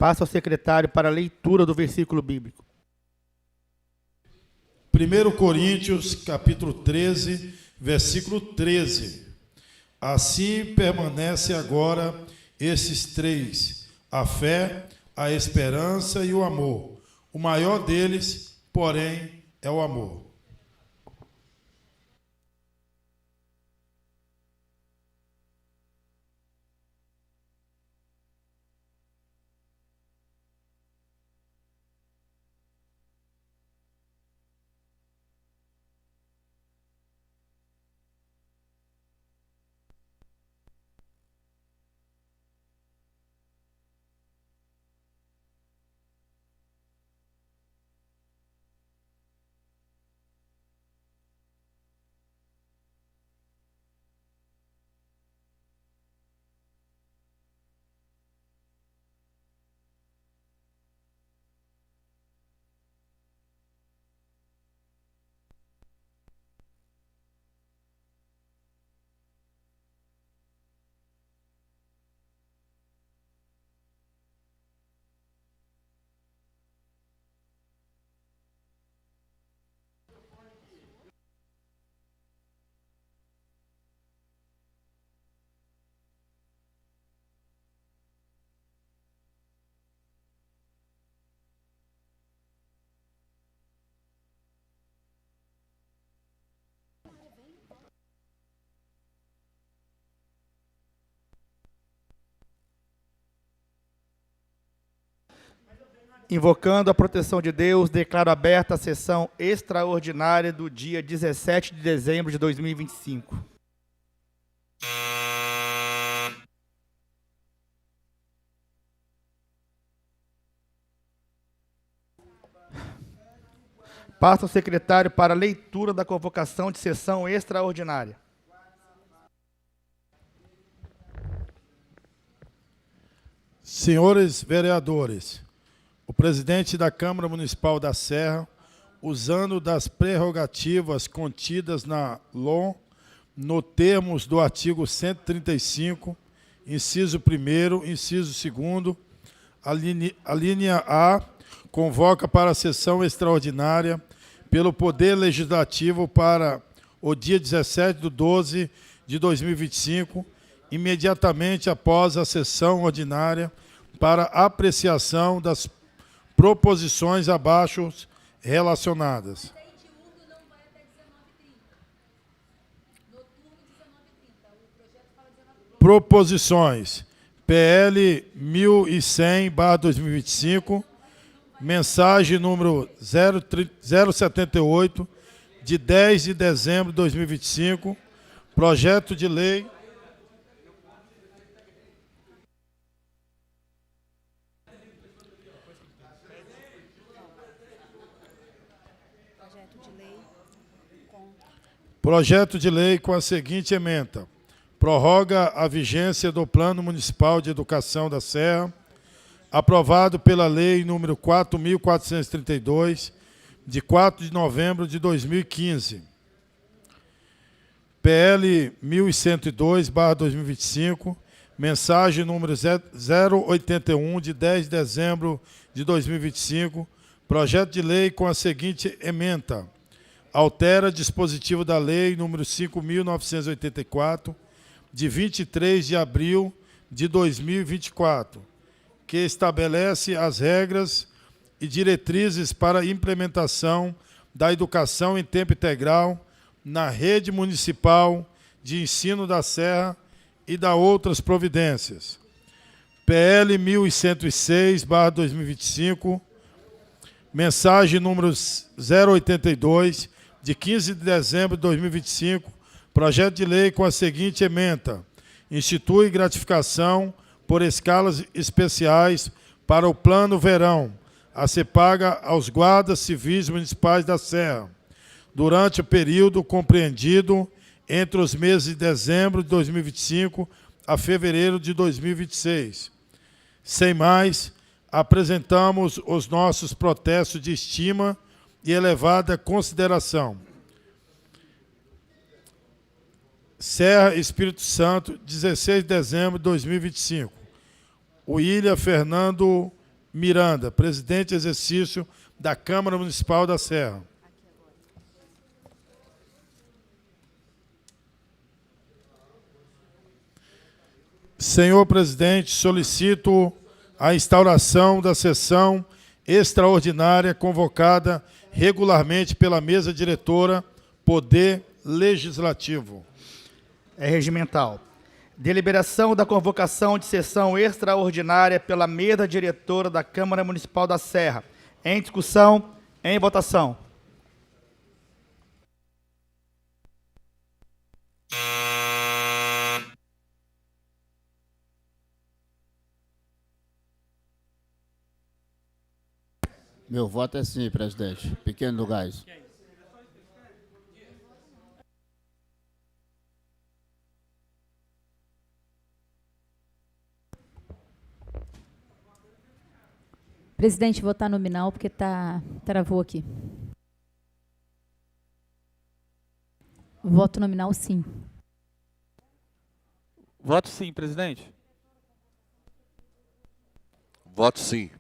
Passa ao secretário para a leitura do versículo bíblico. 1 Coríntios, capítulo 13, versículo 13. Assim permanece agora esses três: a fé, a esperança e o amor. O maior deles, porém, é o amor. Invocando a proteção de Deus, declaro aberta a sessão extraordinária do dia 17 de dezembro de 2025. Passa ao secretário para a leitura da convocação de sessão extraordinária. Senhores vereadores, o presidente da Câmara Municipal da Serra, usando das prerrogativas contidas na LOM, no termos do artigo 135, inciso 1º, inciso 2º, a linha A, convoca para a sessão extraordinária pelo Poder Legislativo para o dia 17 de 12 de 2025, imediatamente após a sessão ordinária, para apreciação das proposições abaixo relacionadas. Proposições: PL 1100/2025, mensagem número 078, de 10 de dezembro de 2025, projeto de lei com a seguinte ementa: prorroga a vigência do Plano Municipal de Educação da Serra, aprovado pela Lei número 4.432, de 4 de novembro de 2015. PL 1102/2025, mensagem número 081, de 10 de dezembro de 2025, projeto de lei com a seguinte ementa: altera dispositivo da Lei número 5.984, de 23 de abril de 2024, que estabelece as regras e diretrizes para a implementação da educação em tempo integral na rede municipal de ensino da Serra e da outras providências. PL 1106/2025, mensagem número 082, de 15 de dezembro de 2025, projeto de lei com a seguinte ementa: institui gratificação por escalas especiais para o Plano Verão, a ser paga aos guardas civis municipais da Serra, durante o período compreendido entre os meses de dezembro de 2025 a fevereiro de 2026. Sem mais, apresentamos os nossos protestos de estima e elevada consideração. Serra, Espírito Santo, 16 de dezembro de 2025. William Fernando Miranda, presidente em exercício da Câmara Municipal da Serra. Senhor presidente, solicito a instauração da sessão extraordinária convocada regularmente pela mesa diretora Poder Legislativo. É regimental. Deliberação da convocação de sessão extraordinária pela mesa diretora da Câmara Municipal da Serra. Em discussão, em votação. Meu voto é sim, presidente. Pequeno do Gás. Presidente, votar nominal porque travou aqui. Voto nominal, sim. Voto sim, presidente. Voto sim.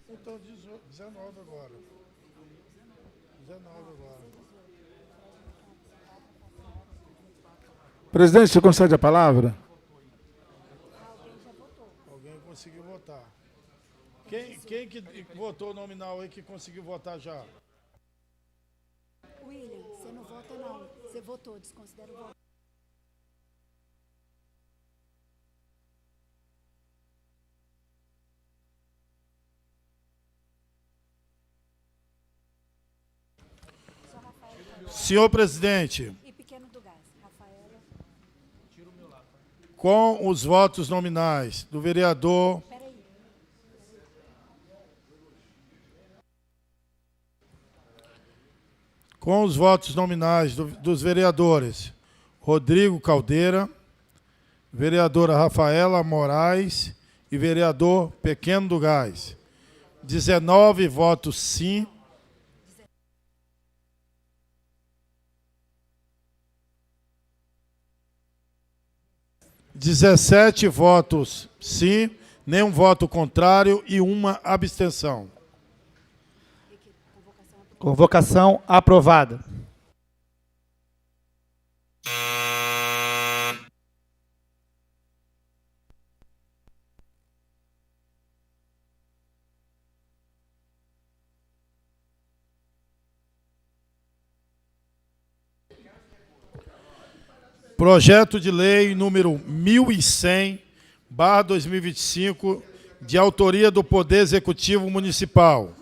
Então, 19 agora. 19 agora. Presidente, você concede a palavra? Alguém conseguiu votar. Quem que votou nominal aí que conseguiu votar já? William, você não vota não. Você votou, desconsidera o voto. Senhor presidente, E Pequeno do Gás, Rafaela. com os votos nominais do vereador Peraí. com os votos nominais dos vereadores Rodrigo Caldeira, vereadora Rafaela Moraes e vereador Pequeno do Gás. 19 votos sim. 17 votos sim, nenhum voto contrário e uma abstenção. Convocação aprovada. Projeto de lei número 1100/2025, de autoria do Poder Executivo Municipal.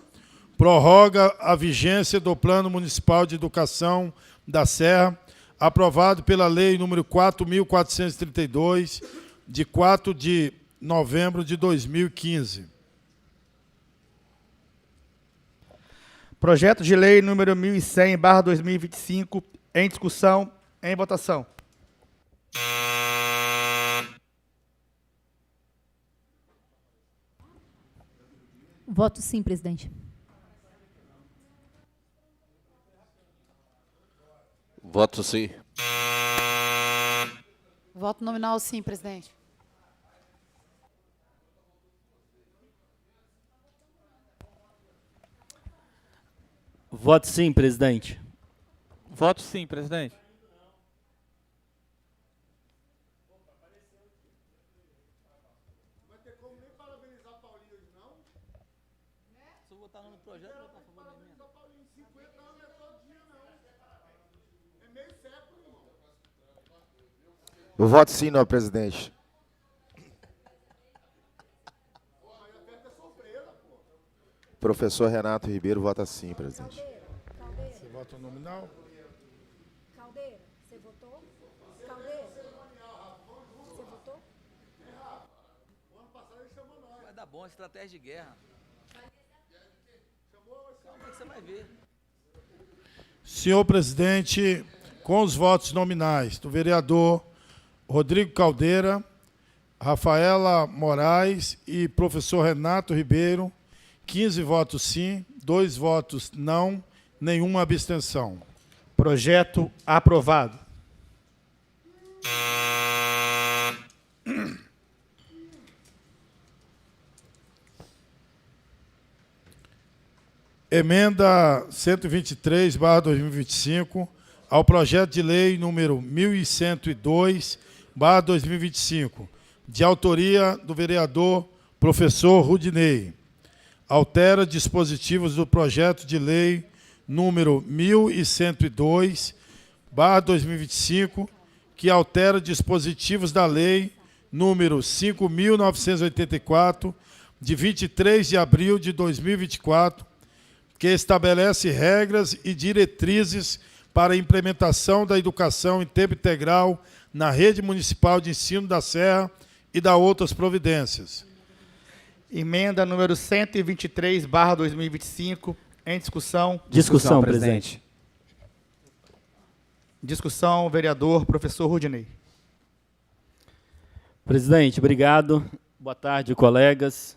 Prorroga a vigência do Plano Municipal de Educação da Serra, aprovado pela Lei número 4.432, de 4 de novembro de 2015. Projeto de lei número 1100/2025, em discussão, em votação. Voto sim, presidente. Voto sim. Voto nominal, sim, presidente. Voto sim, presidente. Voto sim, presidente. Eu voto sim, não, presidente. Professor Renato Ribeiro vota sim, presidente. Você vota nominal? Caldeira, você votou? Caldeira, você votou? Vai dar bom, estratégia de guerra. Calma que você vai ver. Senhor presidente, com os votos nominais do vereador Rodrigo Caldeira, Rafaela Moraes e professor Renato Ribeiro, 15 votos sim, 2 votos não, nenhuma abstenção. Projeto aprovado. Emenda 123/2025 ao projeto de lei número 1102/2025, de autoria do vereador professor Rudinei. Altera dispositivos do projeto de lei número 1102/2025, que altera dispositivos da lei número 5.984, de 23 de abril de 2024, que estabelece regras e diretrizes para a implementação da educação em tempo integral na rede municipal de ensino da Serra e da outras providências. Emenda número 123/2025, em discussão. Discussão, presidente. Discussão, vereador professor Rudinei. Presidente, obrigado. Boa tarde, colegas.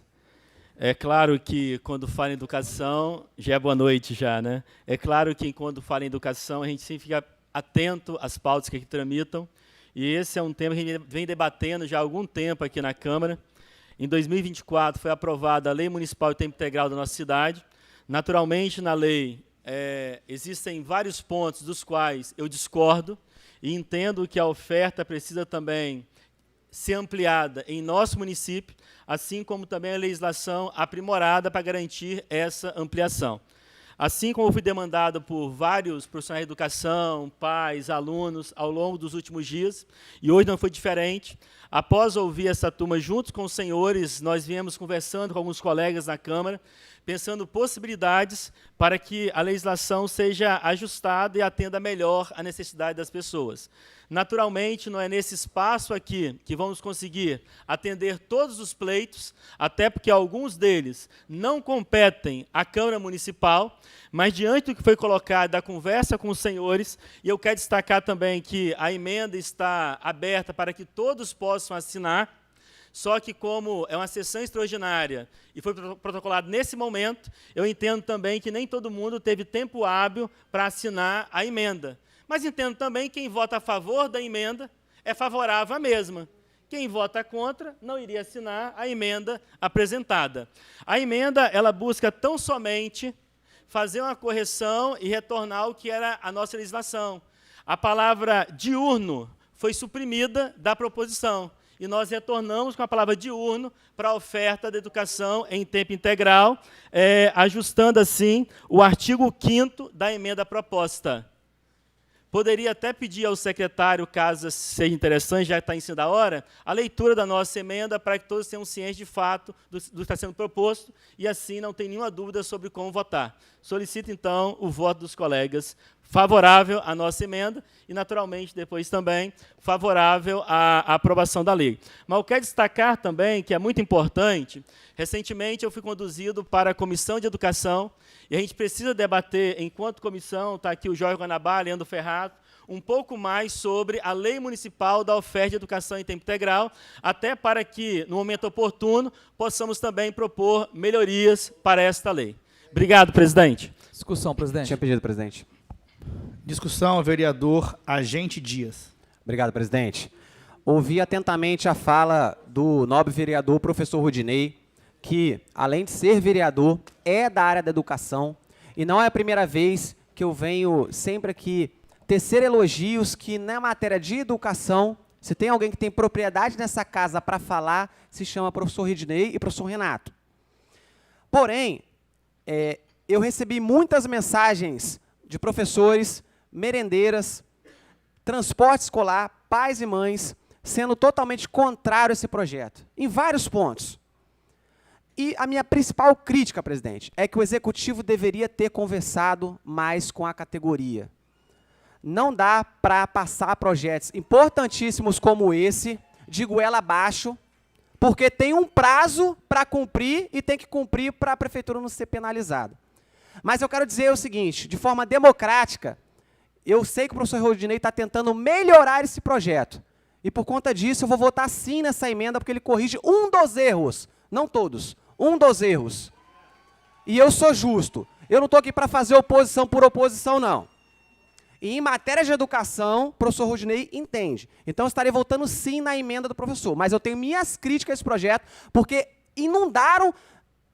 É claro que quando fala em educação, já é boa noite já, né? É claro que quando fala em educação, a gente sempre fica atento às pautas que aqui tramitam, e esse é um tema que a gente vem debatendo já há algum tempo aqui na Câmara. Em 2024 foi aprovada a Lei Municipal de Tempo Integral da nossa cidade. Naturalmente, na lei, existem vários pontos dos quais eu discordo e entendo que a oferta precisa também ser ampliada em nosso município, assim como também a legislação aprimorada para garantir essa ampliação. Assim como fui demandado por vários profissionais de educação, pais, alunos, ao longo dos últimos dias, e hoje não foi diferente, após ouvir essa turma junto com os senhores, nós viemos conversando com alguns colegas na Câmara, pensando possibilidades para que a legislação seja ajustada e atenda melhor à necessidade das pessoas. Naturalmente, não é nesse espaço aqui que vamos conseguir atender todos os pleitos, até porque alguns deles não competem à Câmara Municipal, mas diante do que foi colocado da conversa com os senhores, e eu quero destacar também que a emenda está aberta para que todos possam assinar, só que como é uma sessão extraordinária e foi protocolado nesse momento, eu entendo também que nem todo mundo teve tempo hábil para assinar a emenda. Mas entendo também que quem vota a favor da emenda é favorável à mesma. Quem vota contra não iria assinar a emenda apresentada. A emenda, ela busca tão somente fazer uma correção e retornar ao que era a nossa legislação. A palavra diurno foi suprimida da proposição, e nós retornamos com a palavra diurno para a oferta da educação em tempo integral, ajustando, assim, o artigo 5º da emenda proposta. Poderia até pedir ao secretário, caso seja interessante, já está em cima da hora, a leitura da nossa emenda para que todos tenham ciência de fato do que está sendo proposto e, assim, não tem nenhuma dúvida sobre como votar. Solicito, então, o voto dos colegas favorável à nossa emenda e, naturalmente, depois também favorável à aprovação da lei. Mas eu quero destacar também que é muito importante, recentemente eu fui conduzido para a Comissão de Educação e a gente precisa debater, enquanto comissão, está aqui o Jorge Guanabara, Leandro Ferrato, um pouco mais sobre a Lei Municipal da Oferta de Educação em Tempo Integral, até para que, no momento oportuno, possamos também propor melhorias para esta lei. Obrigado, presidente. Discussão, presidente. Tinha pedido, presidente. Discussão, vereador Agente Dias. Obrigado, presidente. Ouvi atentamente a fala do nobre vereador professor Rudinei, que, além de ser vereador, é da área da educação, e não é a primeira vez que eu venho sempre aqui tecer elogios que, na matéria de educação, se tem alguém que tem propriedade nessa casa para falar, se chama professor Rudinei e professor Renato. Porém, eu recebi muitas mensagens de professores, merendeiras, transporte escolar, pais e mães, sendo totalmente contrário a esse projeto, em vários pontos. E a minha principal crítica, presidente, é que o Executivo deveria ter conversado mais com a categoria. Não dá para passar projetos importantíssimos como esse, de goela abaixo, porque tem um prazo para cumprir e tem que cumprir para a Prefeitura não ser penalizada. Mas eu quero dizer o seguinte, de forma democrática, eu sei que o professor Rodinei está tentando melhorar esse projeto. E por conta disso, eu vou votar sim nessa emenda, porque ele corrige um dos erros, não todos, um dos erros. E eu sou justo. Eu não estou aqui para fazer oposição por oposição, não. E em matéria de educação, o professor Rodinei entende. Então, eu estarei votando sim na emenda do professor. Mas eu tenho minhas críticas a esse projeto, porque inundaram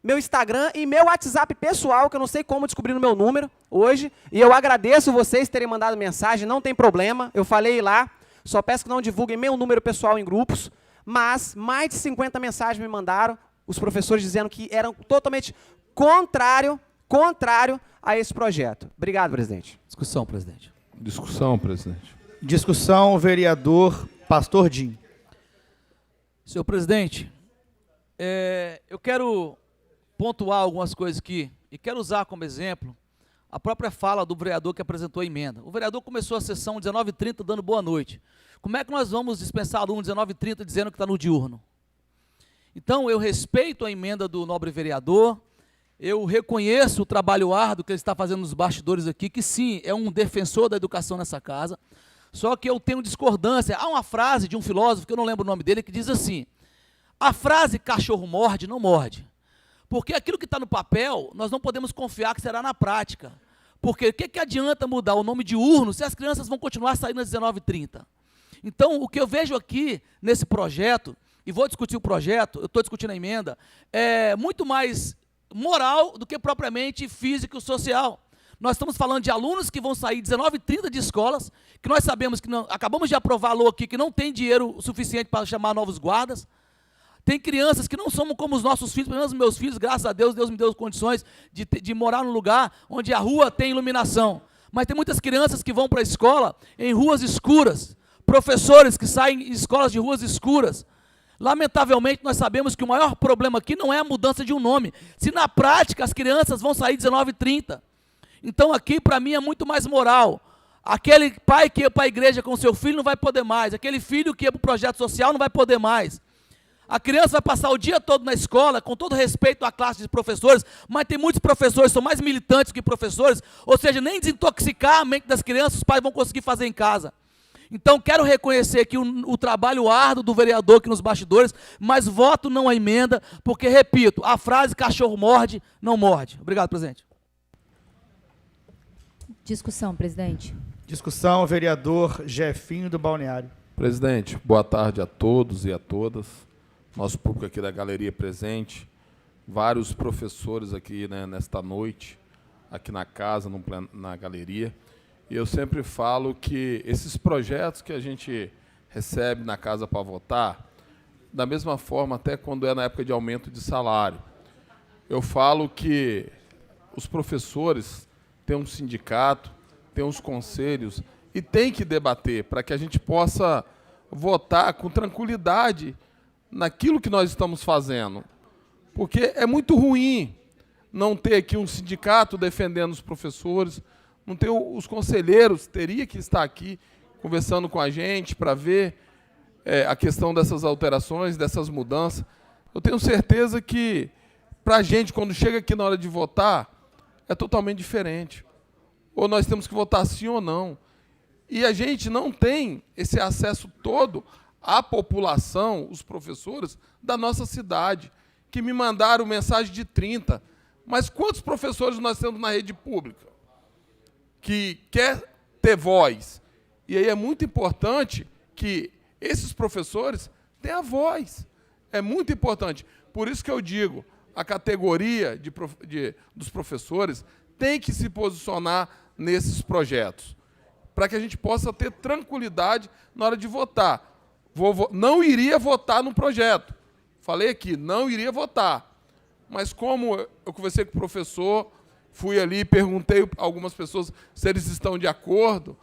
meu Instagram e meu WhatsApp pessoal, que eu não sei como descobrir no meu número hoje. E eu agradeço vocês terem mandado mensagem, não tem problema. Eu falei lá, só peço que não divulguem meu número pessoal em grupos. Mas mais de 50 mensagens me mandaram, os professores dizendo que eram totalmente contrário a esse projeto. Obrigado, presidente. Discussão, presidente. Discussão, presidente. Discussão, vereador Pastor Dinho. Senhor presidente, eu quero pontuar algumas coisas aqui e quero usar como exemplo a própria fala do vereador que apresentou a emenda. O vereador começou a sessão 19h30 dando boa noite. Como é que nós vamos dispensar aluno 19h30 dizendo que está no diurno? Então, eu respeito a emenda do nobre vereador, eu reconheço o trabalho árduo que ele está fazendo nos bastidores aqui, que sim, é um defensor da educação nessa casa, só que eu tenho discordância. Há uma frase de um filósofo, que eu não lembro o nome dele, que diz assim: a frase cachorro morde, não morde. Porque aquilo que está no papel, nós não podemos confiar que será na prática. Porque o que adianta mudar o nome de urno se as crianças vão continuar saindo às 19h30? Então, o que eu vejo aqui nesse projeto, e vou discutir o projeto, eu estou discutindo a emenda, é muito mais moral do que propriamente físico e social. Nós estamos falando de alunos que vão sair 19h30 de escolas, que nós sabemos que não, acabamos de aprovar a lei aqui, que não tem dinheiro suficiente para chamar novos guardas. Tem crianças que não somos como os nossos filhos, pelo menos os meus filhos, graças a Deus, Deus me deu condições de morar num lugar onde a rua tem iluminação. Mas tem muitas crianças que vão para a escola em ruas escuras, professores que saem em escolas de ruas escuras. Lamentavelmente, nós sabemos que o maior problema aqui não é a mudança de um nome, se na prática as crianças vão sair 19h30. Então aqui, para mim, é muito mais moral. Aquele pai que ia para a igreja com seu filho não vai poder mais, aquele filho que ia para o projeto social não vai poder mais. A criança vai passar o dia todo na escola, com todo respeito à classe de professores, mas tem muitos professores que são mais militantes que professores, ou seja, nem desintoxicar a mente das crianças os pais vão conseguir fazer em casa. Então, quero reconhecer aqui o trabalho árduo do vereador aqui nos bastidores, mas voto não à emenda, porque, repito, a frase cachorro morde, não morde. Obrigado, presidente. Discussão, presidente. Discussão, vereador Jefinho do Balneário. Presidente, boa tarde a todos e a todas. Nosso público aqui da galeria presente, vários professores aqui, né, nesta noite, aqui na casa, na galeria. E eu sempre falo que esses projetos que a gente recebe na casa para votar, da mesma forma, até quando é na época de aumento de salário, eu falo que os professores têm um sindicato, têm uns conselhos e tem que debater para que a gente possa votar com tranquilidade naquilo que nós estamos fazendo. Porque é muito ruim não ter aqui um sindicato defendendo os professores, não ter os conselheiros, teria que estar aqui conversando com a gente para ver a questão dessas alterações, dessas mudanças. Eu tenho certeza que, para a gente, quando chega aqui na hora de votar, é totalmente diferente. Ou nós temos que votar sim ou não. E a gente não tem esse acesso todo à população, os professores da nossa cidade, que me mandaram mensagem de 30. Mas quantos professores nós temos na rede pública que quer ter voz? E aí é muito importante que esses professores tenham voz. É muito importante. Por isso que eu digo, a categoria dos professores tem que se posicionar nesses projetos, para que a gente possa ter tranquilidade na hora de votar. Não iria votar no projeto. Falei aqui, não iria votar. Mas como eu conversei com o professor, fui ali, perguntei a algumas pessoas se eles estão de acordo,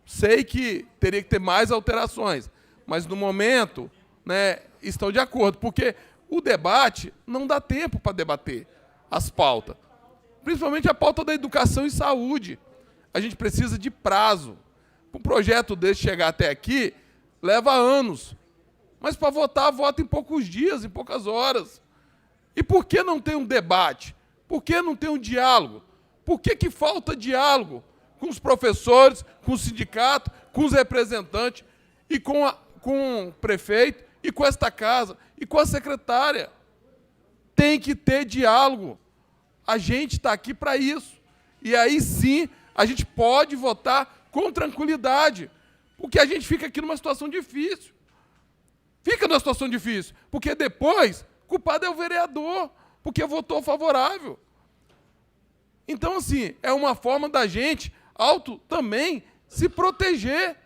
sei que teria que ter mais alterações, mas no momento, né, estão de acordo, porque o debate não dá tempo para debater as pautas, principalmente a pauta da educação e saúde. A gente precisa de prazo. Para um projeto desse chegar até aqui, leva anos. Mas para votar, vota em poucos dias, em poucas horas. E por que não tem um debate? Por que não tem um diálogo? Por que falta diálogo com os professores, com o sindicato, com os representantes e com o prefeito e com esta casa e com a secretária. Tem que ter diálogo. A gente está aqui para isso. E aí sim a gente pode votar com tranquilidade, porque a gente fica aqui numa situação difícil. Fica numa situação difícil, porque depois o culpado é o vereador, porque votou favorável. Então, assim, é uma forma da gente também se proteger.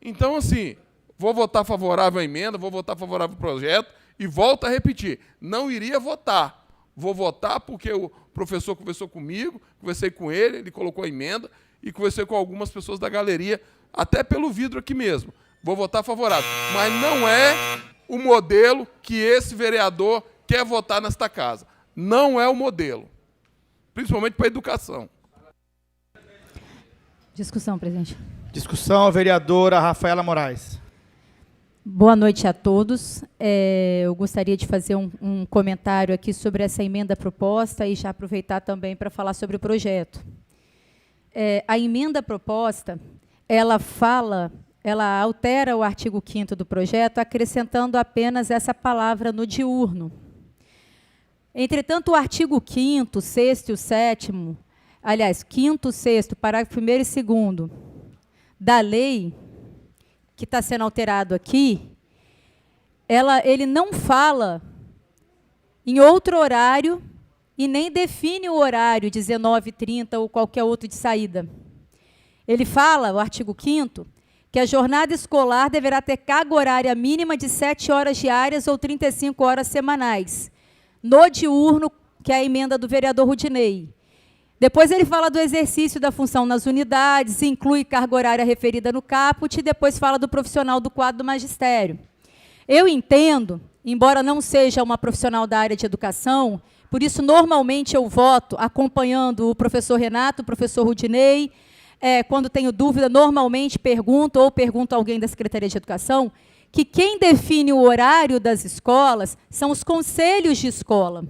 Então, assim, vou votar favorável à emenda, vou votar favorável ao projeto e volto a repetir, não iria votar. Vou votar porque o professor conversou comigo, conversei com ele, ele colocou a emenda e conversei com algumas pessoas da galeria, até pelo vidro aqui mesmo. Vou votar favorável. Mas não é o modelo que esse vereador quer votar nesta casa. Não é o modelo. Principalmente para a educação. Discussão, presidente. Discussão, vereadora Rafaela Moraes. Boa noite a todos. Eu gostaria de fazer um comentário aqui sobre essa emenda proposta e já aproveitar também para falar sobre o projeto. A emenda proposta, ela altera o artigo 5º do projeto, acrescentando apenas essa palavra no diurno. Entretanto, o artigo 5º, 6º e o 7º, aliás, 5º, 6º, parágrafo 1º e 2º da lei, que está sendo alterado aqui, ele não fala em outro horário e nem define o horário, 19h30 ou qualquer outro de saída. Ele fala, o artigo 5º, que a jornada escolar deverá ter carga horária mínima de 7 horas diárias ou 35 horas semanais, no diurno, que é a emenda do vereador Rudinei. Depois ele fala do exercício da função nas unidades, inclui carga horária referida no caput, e depois fala do profissional do quadro do magistério. Eu entendo, embora não seja uma profissional da área de educação, por isso normalmente eu voto acompanhando o professor Renato, o professor Rudinei. Quando tenho dúvida, normalmente pergunto a alguém da Secretaria de Educação, que quem define o horário das escolas são os conselhos de escola.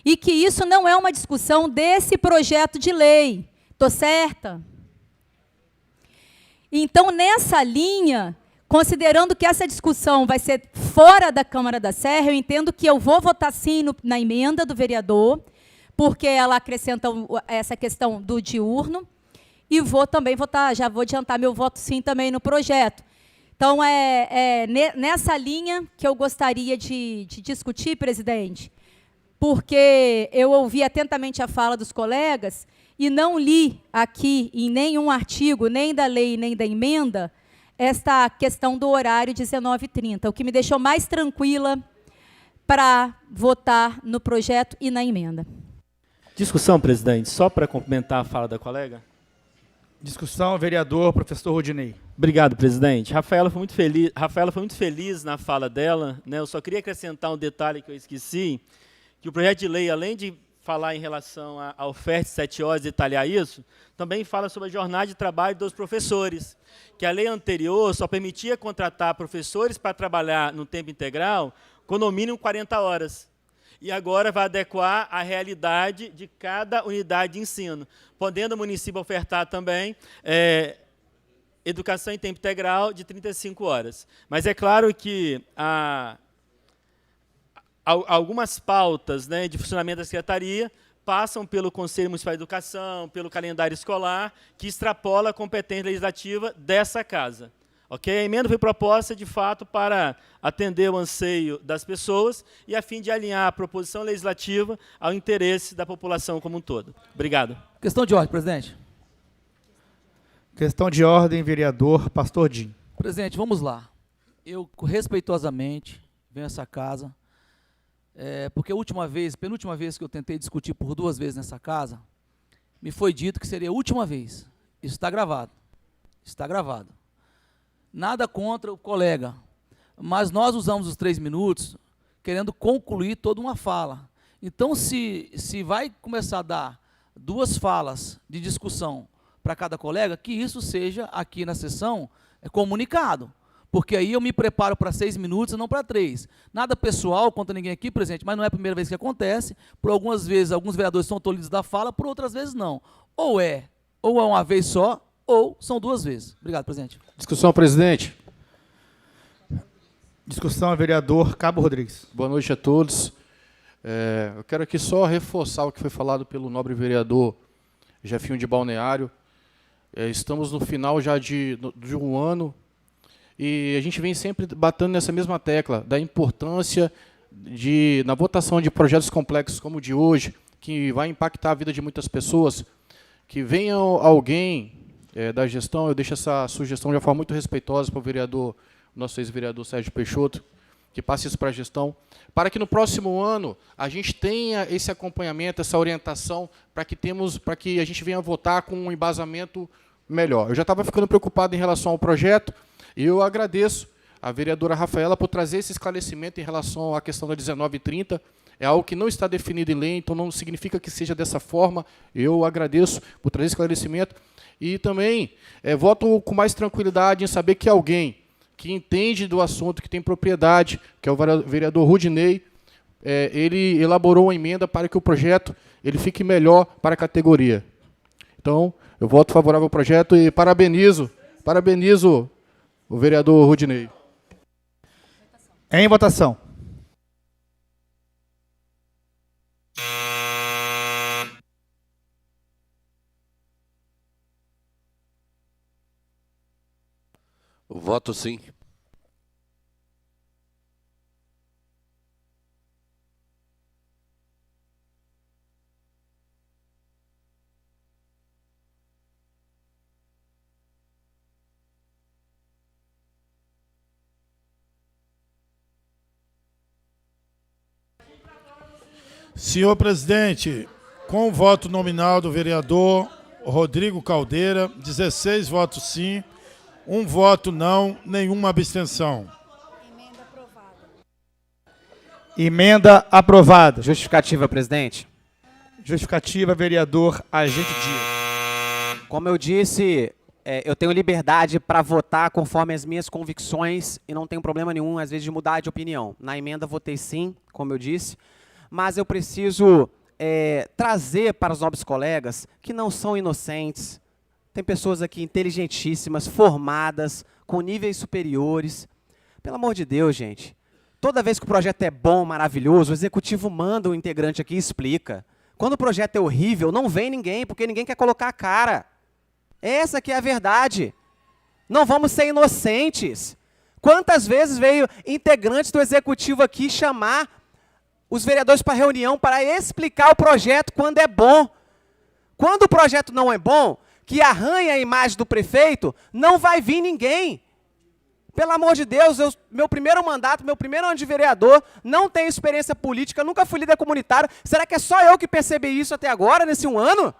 E que isso não é uma discussão desse projeto de lei. Estou certa? Então, nessa linha, considerando que essa discussão vai ser fora da Câmara da Serra, eu entendo que eu vou votar sim na emenda do vereador, porque ela acrescenta essa questão do diurno, e vou também votar, já vou adiantar meu voto sim também no projeto. Então, nessa linha que eu gostaria de discutir, presidente, porque eu ouvi atentamente a fala dos colegas e não li aqui em nenhum artigo, nem da lei, nem da emenda, esta questão do horário 19h30, o que me deixou mais tranquila para votar no projeto e na emenda. Discussão, presidente, só para complementar a fala da colega. Discussão, vereador, professor Rudinei. Obrigado, presidente. Rafaela foi muito feliz na fala dela, né? Eu só queria acrescentar um detalhe que eu esqueci, que o projeto de lei, além de falar em relação à oferta de 7 horas e detalhar isso, também fala sobre a jornada de trabalho dos professores, que a lei anterior só permitia contratar professores para trabalhar no tempo integral com no mínimo 40 horas. E agora vai adequar à realidade de cada unidade de ensino, podendo o município ofertar também educação em tempo integral de 35 horas. Mas é claro que algumas pautas, né, de funcionamento da secretaria passam pelo Conselho Municipal de Educação, pelo calendário escolar, que extrapola a competência legislativa dessa casa. Okay? A emenda foi proposta, de fato, para atender o anseio das pessoas e a fim de alinhar a proposição legislativa ao interesse da população como um todo. Obrigado. Questão de ordem, presidente. Questão de ordem, vereador Pastor Dinho. Presidente, vamos lá. Eu, respeitosamente, venho a essa casa, porque a penúltima vez que eu tentei discutir por 2 vezes nessa casa, me foi dito que seria a última vez. Isso está gravado. Está gravado. Nada contra o colega, mas nós usamos os 3 minutos querendo concluir toda uma fala. Então, se vai começar a dar 2 falas de discussão para cada colega, que isso seja aqui na sessão comunicado, porque aí eu me preparo para 6 minutos e não para 3. Nada pessoal contra ninguém aqui, presidente, mas não é a primeira vez que acontece. Por algumas vezes, alguns vereadores são tolhidos da fala, por outras vezes não. Ou é Ou é uma vez só, ou são duas vezes. Obrigado, presidente. Discussão, presidente. Discussão, vereador Cabo Rodrigues. Boa noite a todos. Eu quero aqui só reforçar o que foi falado pelo nobre vereador Jefinho de Balneário. Estamos no final já de um ano e a gente vem sempre batendo nessa mesma tecla da importância na votação de projetos complexos como o de hoje, que vai impactar a vida de muitas pessoas, que venha alguém da gestão, eu deixo essa sugestão de uma forma muito respeitosa para o vereador, nosso ex-vereador Sérgio Peixoto, que passe isso para a gestão, para que no próximo ano a gente tenha esse acompanhamento, essa orientação, para que a gente venha votar com um embasamento melhor. Eu já estava ficando preocupado em relação ao projeto, e eu agradeço a vereadora Rafaela por trazer esse esclarecimento em relação à questão da 1930. É algo que não está definido em lei, então não significa que seja dessa forma. Eu agradeço por trazer esse esclarecimento. E também voto com mais tranquilidade em saber que alguém que entende do assunto, que tem propriedade, que é o vereador Rudinei, ele elaborou uma emenda para que o projeto ele fique melhor para a categoria. Então, eu voto favorável ao projeto e parabenizo o vereador Rudinei. Em votação. Voto sim. Senhor presidente, com o voto nominal do vereador Rodrigo Caldeira, 16 votos sim, 1 voto não, nenhuma abstenção. Emenda aprovada. Justificativa, presidente. Justificativa, vereador Agente Dias. Como eu disse, eu tenho liberdade para votar conforme as minhas convicções e não tenho problema nenhum, às vezes, de mudar de opinião. Na emenda votei sim, como eu disse, mas eu preciso trazer para os nobres colegas que não são inocentes. Tem pessoas aqui inteligentíssimas, formadas, com níveis superiores. Pelo amor de Deus, gente. Toda vez que o projeto é bom, maravilhoso, o executivo manda um integrante aqui e explica. Quando o projeto é horrível, não vem ninguém, porque ninguém quer colocar a cara. Essa que é a verdade. Não vamos ser inocentes. Quantas vezes veio integrantes do executivo aqui chamar os vereadores para reunião para explicar o projeto quando é bom? Quando o projeto não é bom, que arranha a imagem do prefeito, não vai vir ninguém. Pelo amor de Deus, meu primeiro mandato, meu primeiro ano de vereador, não tenho experiência política, nunca fui líder comunitário. Será que é só eu que percebi isso até agora, nesse 1 ano?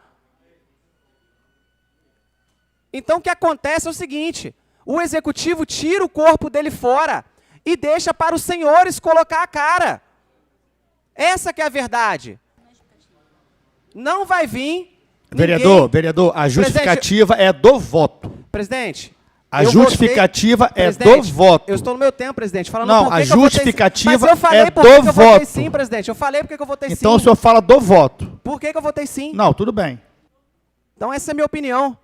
Então, o que acontece é o seguinte, o executivo tira o corpo dele fora e deixa para os senhores colocar a cara. Essa que é a verdade. Não vai vir Vereador, a justificativa é do voto. Presidente, a justificativa é do voto. Eu estou no meu tempo, presidente, falando não, por a que justificativa eu falei é por que do eu voto. votei sim, presidente. Eu falei porque eu votei sim. Então o senhor fala do voto. Por que eu votei sim? Não, tudo bem. Então essa é a minha opinião.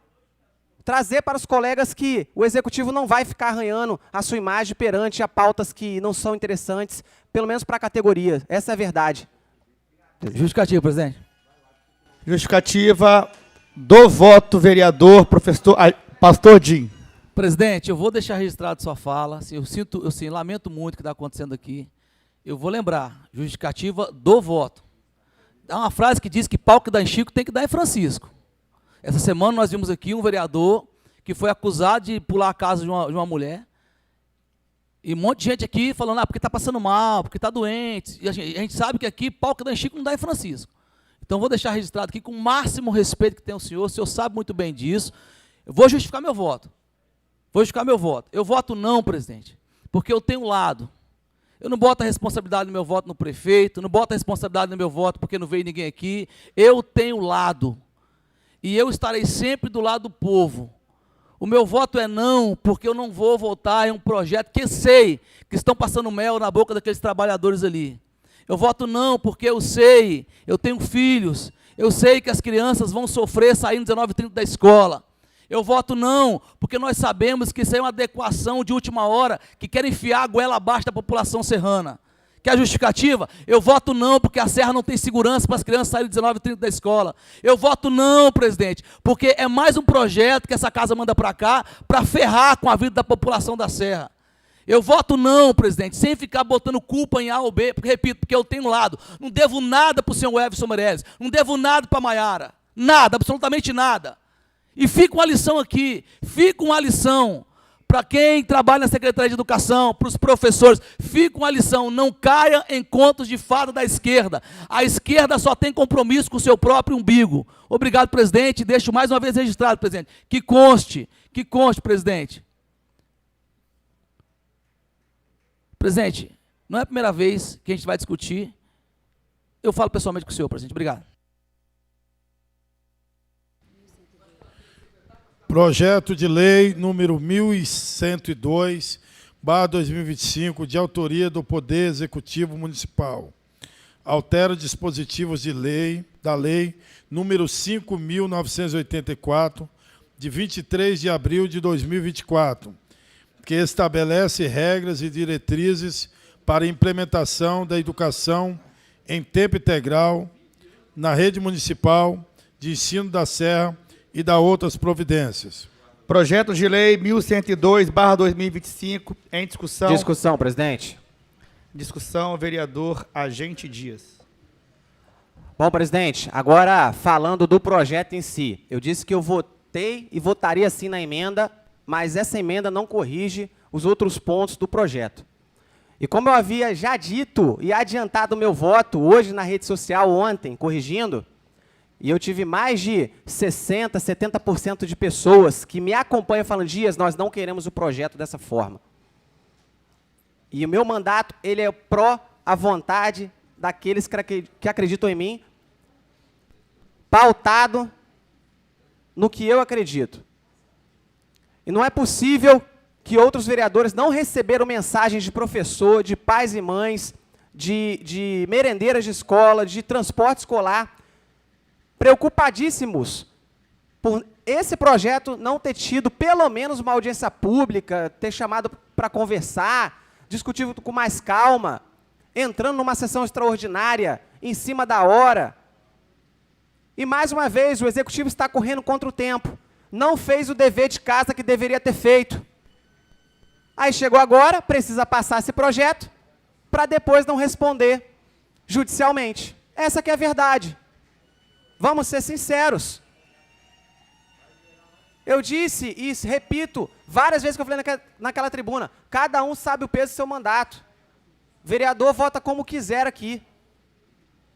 Trazer para os colegas que o executivo não vai ficar arranhando a sua imagem perante a pautas que não são interessantes, pelo menos para a categoria. Essa é a verdade. Justificativa, presidente. Justificativa do voto, vereador, pastor Jim. Presidente, eu vou deixar registrado sua fala. Assim, eu lamento muito o que está acontecendo aqui. Eu vou lembrar, justificativa do voto. Há uma frase que diz que pau que dá em Chico tem que dar em Francisco. Essa semana nós vimos aqui um vereador que foi acusado de pular a casa de uma mulher. E um monte de gente aqui falando, porque está passando mal, porque está doente. E a gente sabe que aqui pau que dá em Chico não dá em Francisco. Então vou deixar registrado aqui com o máximo respeito que tem o senhor sabe muito bem disso. Eu vou justificar meu voto. Eu voto não, presidente, porque eu tenho lado. Eu não boto a responsabilidade do meu voto no prefeito, não boto a responsabilidade do meu voto porque não veio ninguém aqui. Eu tenho lado. E eu estarei sempre do lado do povo. O meu voto é não, porque eu não vou votar em um projeto que sei que estão passando mel na boca daqueles trabalhadores ali. Eu voto não, porque eu sei, eu tenho filhos, Eu sei que as crianças vão sofrer saindo 19h30 da escola. Eu voto não, porque nós sabemos que isso é uma adequação de última hora, que quer enfiar a goela abaixo da população serrana. Que é a justificativa? Eu voto não, porque a Serra não tem segurança para as crianças saírem 19h30 da escola. Eu voto não, presidente, porque é mais um projeto que essa casa manda para cá, para ferrar com a vida da população da Serra. Eu voto não, presidente, sem ficar botando culpa em A ou B, porque, repito, porque eu tenho um lado. Não devo nada para o senhor Everson Meirelles, não devo nada para a Maiara. Nada, absolutamente nada. E fica uma lição aqui, fica uma lição para quem trabalha na Secretaria de Educação, para os professores, fica uma lição, não caia em contos de fada da esquerda. A esquerda só tem compromisso com o seu próprio umbigo. Obrigado, presidente, deixo mais uma vez registrado, presidente, que conste, presidente. Presidente, não é a primeira vez que a gente vai discutir, eu falo pessoalmente com o senhor, presidente, obrigado. Projeto de lei número 1102/2025, de autoria do Poder Executivo Municipal. Altera dispositivos de lei, da lei número 5.984, de 23 de abril de 2024, que estabelece regras e diretrizes para a implementação da educação em tempo integral na rede municipal de ensino da Serra e da outras providências. Projeto de lei 1102/2025, em discussão. Discussão, presidente. Discussão, vereador Agente Dias. Bom, presidente, agora falando do projeto em si. Eu disse que eu votei e votaria sim na emenda, mas essa emenda não corrige os outros pontos do projeto. E como eu havia já dito e adiantado o meu voto hoje na rede social ontem, corrigindo, e eu tive mais de 60%, 70% de pessoas que me acompanham falando, Dias, nós não queremos o projeto dessa forma. E o meu mandato, ele é pró à vontade daqueles que acreditam em mim, pautado no que eu acredito. E não é possível que outros vereadores não receberam mensagens de professor, de pais e mães, de merendeiras de escola, de transporte escolar, preocupadíssimos por esse projeto não ter tido pelo menos uma audiência pública, ter chamado para conversar, discutir com mais calma, entrando numa sessão extraordinária, em cima da hora. E, mais uma vez, o Executivo está correndo contra o tempo. Não fez o dever de casa que deveria ter feito. Aí chegou agora, precisa passar esse projeto, para depois não responder judicialmente. Essa que é a verdade. Vamos ser sinceros. Eu disse e repito várias vezes que eu falei naquela tribuna, cada um sabe o peso do seu mandato. O vereador vota como quiser aqui.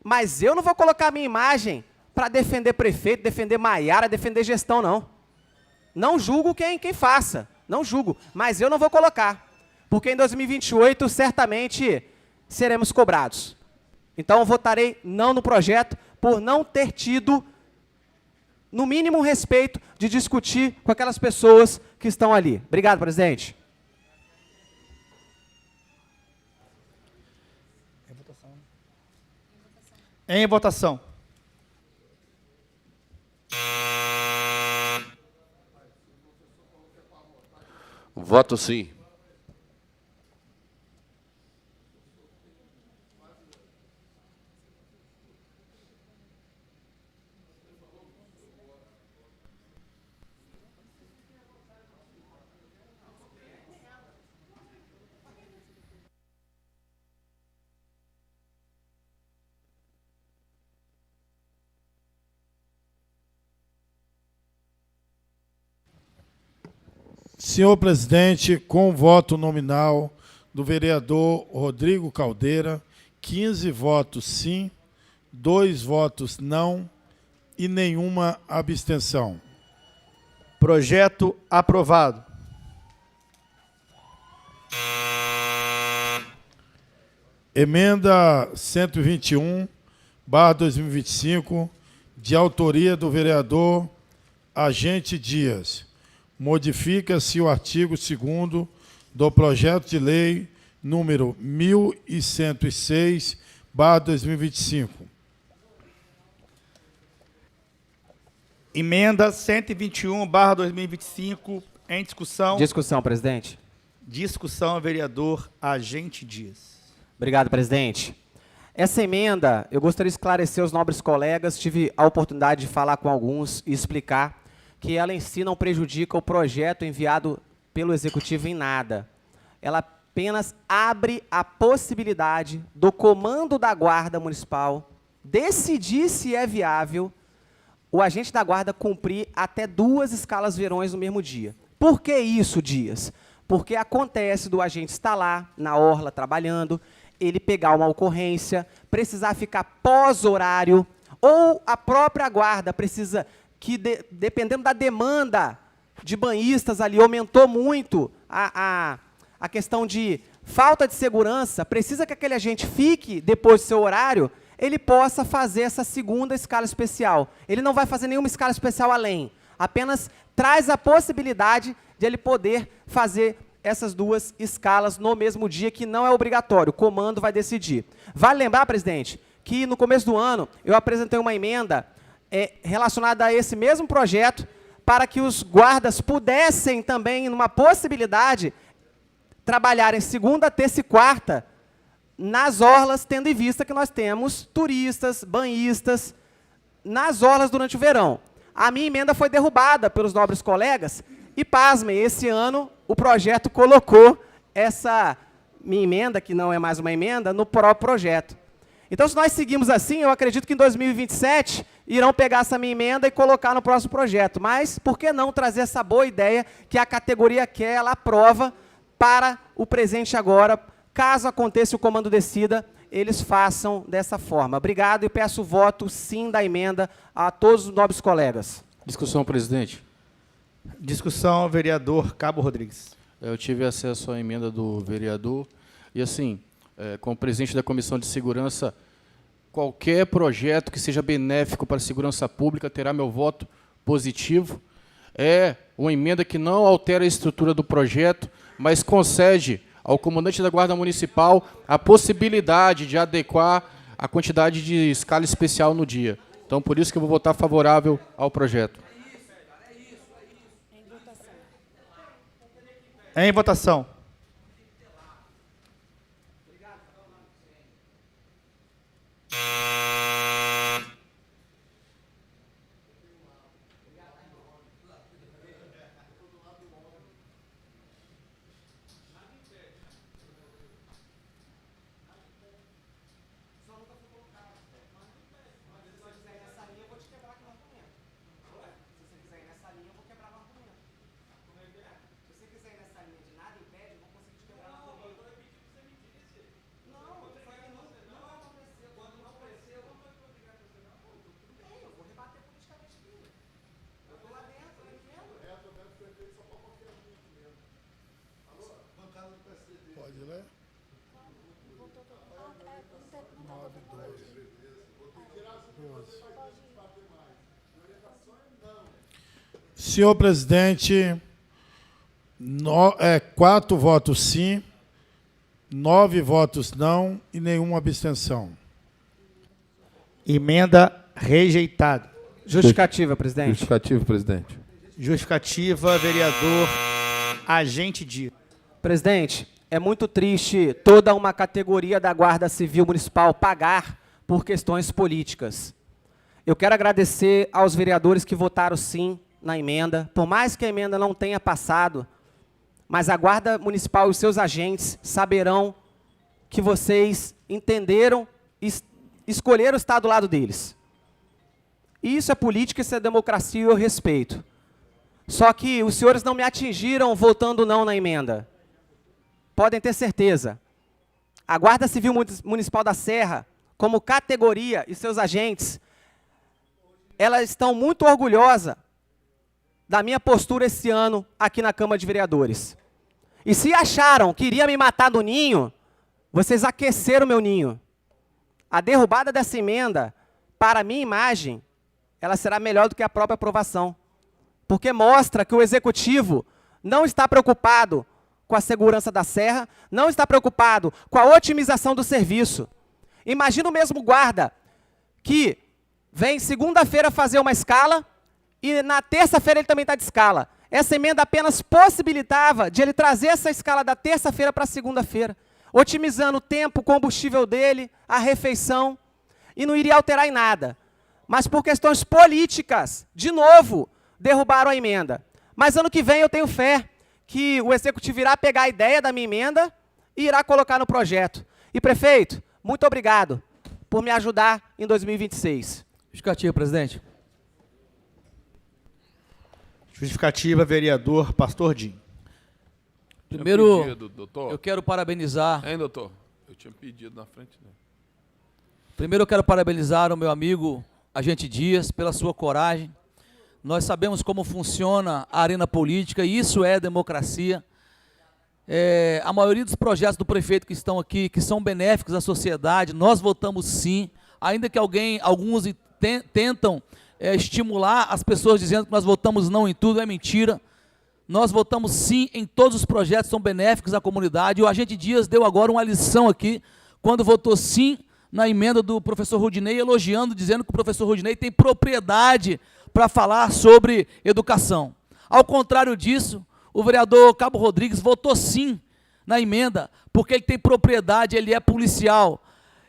Mas eu não vou colocar a minha imagem para defender prefeito, defender Maiara, defender gestão, não. Não julgo quem faça, não julgo, mas eu não vou colocar. Porque em 2028, certamente, seremos cobrados. Então, eu votarei não no projeto, por não ter tido, no mínimo, respeito de discutir com aquelas pessoas que estão ali. Obrigado, presidente. Em votação. Voto sim. Senhor presidente, com voto nominal do vereador Rodrigo Caldeira, 15 votos sim, 2 votos não e nenhuma abstenção. Projeto aprovado. Emenda 121/2025, de autoria do vereador Agente Dias. Modifica-se o artigo 2º do projeto de lei número 1106/2025. Emenda 121/2025, em discussão. Discussão, presidente. Discussão, vereador Agente Dias. Obrigado, presidente. Essa emenda, eu gostaria de esclarecer os nobres colegas, tive a oportunidade de falar com alguns e explicar que ela em si não prejudica o projeto enviado pelo Executivo em nada. Ela apenas abre a possibilidade do comando da Guarda Municipal decidir se é viável o agente da Guarda cumprir até 2 escalas verões no mesmo dia. Por que isso, Dias? Porque acontece do agente estar lá, na orla, trabalhando, ele pegar uma ocorrência, precisar ficar pós-horário, ou a própria Guarda precisa, que dependendo da demanda de banhistas ali, aumentou muito a questão de falta de segurança, precisa que aquele agente fique depois do seu horário, ele possa fazer essa segunda escala especial. Ele não vai fazer nenhuma escala especial além, apenas traz a possibilidade de ele poder fazer essas 2 escalas no mesmo dia, que não é obrigatório, o comando vai decidir. Vale lembrar, presidente, que no começo do ano eu apresentei uma emenda relacionada a esse mesmo projeto, para que os guardas pudessem também, numa possibilidade, trabalharem segunda, terça e quarta, nas orlas, tendo em vista que nós temos turistas, banhistas, nas orlas durante o verão. A minha emenda foi derrubada pelos nobres colegas e, pasmem, esse ano o projeto colocou essa minha emenda, que não é mais uma emenda, no próprio projeto. Então, se nós seguimos assim, eu acredito que em 2027 irão pegar essa minha emenda e colocar no próximo projeto. Mas, por que não trazer essa boa ideia que a categoria quer, ela aprova para o presente agora, caso aconteça o comando decida, eles façam dessa forma. Obrigado e peço o voto sim da emenda a todos os nobres colegas. Discussão, presidente. Discussão, vereador Cabo Rodrigues. Eu tive acesso à emenda do vereador e, assim, como presidente da Comissão de Segurança, qualquer projeto que seja benéfico para a segurança pública terá meu voto positivo. É uma emenda que não altera a estrutura do projeto, mas concede ao comandante da Guarda Municipal a possibilidade de adequar a quantidade de escala especial no dia. Então, por isso que eu vou votar favorável ao projeto. Em votação. Pode ler? Senhor presidente, 4 votos sim, 9 votos não e nenhuma abstenção. Emenda rejeitada. Justificativa, presidente. Justificativo, presidente. Justificativa, vereador Agente Dias. Presidente, é muito triste toda uma categoria da Guarda Civil Municipal pagar por questões políticas. Eu quero agradecer aos vereadores que votaram sim na emenda, por mais que a emenda não tenha passado, mas a Guarda Municipal e os seus agentes saberão que vocês entenderam e escolheram estar do lado deles. E isso é política, isso é democracia e eu respeito. Só que os senhores não me atingiram votando não na emenda. Podem ter certeza. A Guarda Civil Municipal da Serra, como categoria e seus agentes, elas estão muito orgulhosas da minha postura esse ano aqui na Câmara de Vereadores. E se acharam que iria me matar no ninho, vocês aqueceram meu ninho. A derrubada dessa emenda, para a minha imagem, ela será melhor do que a própria aprovação. Porque mostra que o Executivo não está preocupado com a segurança da Serra, não está preocupado com a otimização do serviço. Imagina o mesmo guarda que vem segunda-feira fazer uma escala e na terça-feira ele também está de escala. Essa emenda apenas possibilitava de ele trazer essa escala da terça-feira para a segunda-feira, otimizando o tempo, o combustível dele, a refeição, e não iria alterar em nada. Mas por questões políticas, de novo, derrubaram a emenda. Mas ano que vem eu tenho fé que o Executivo irá pegar a ideia da minha emenda e irá colocar no projeto. E, prefeito, muito obrigado por me ajudar em 2026. Justificativa, presidente. Justificativa, vereador Pastor Dinho. Primeiro, pedido, doutor. eu quero parabenizar... Hein, doutor? Eu tinha pedido na frente dele. Primeiro eu quero parabenizar o meu amigo Agente Dias pela sua coragem. Nós sabemos como funciona a arena política e isso é democracia. A maioria dos projetos do prefeito que estão aqui, que são benéficos à sociedade, nós votamos sim, ainda que alguns tentam estimular as pessoas dizendo que nós votamos não em tudo, é mentira. Nós votamos sim em todos os projetos que são benéficos à comunidade. O Agente Dias deu agora uma lição aqui, quando votou sim na emenda do professor Rudinei, elogiando, dizendo que o professor Rudinei tem propriedade para falar sobre educação. Ao contrário disso, o vereador Cabo Rodrigues votou sim na emenda, porque ele tem propriedade, ele é policial.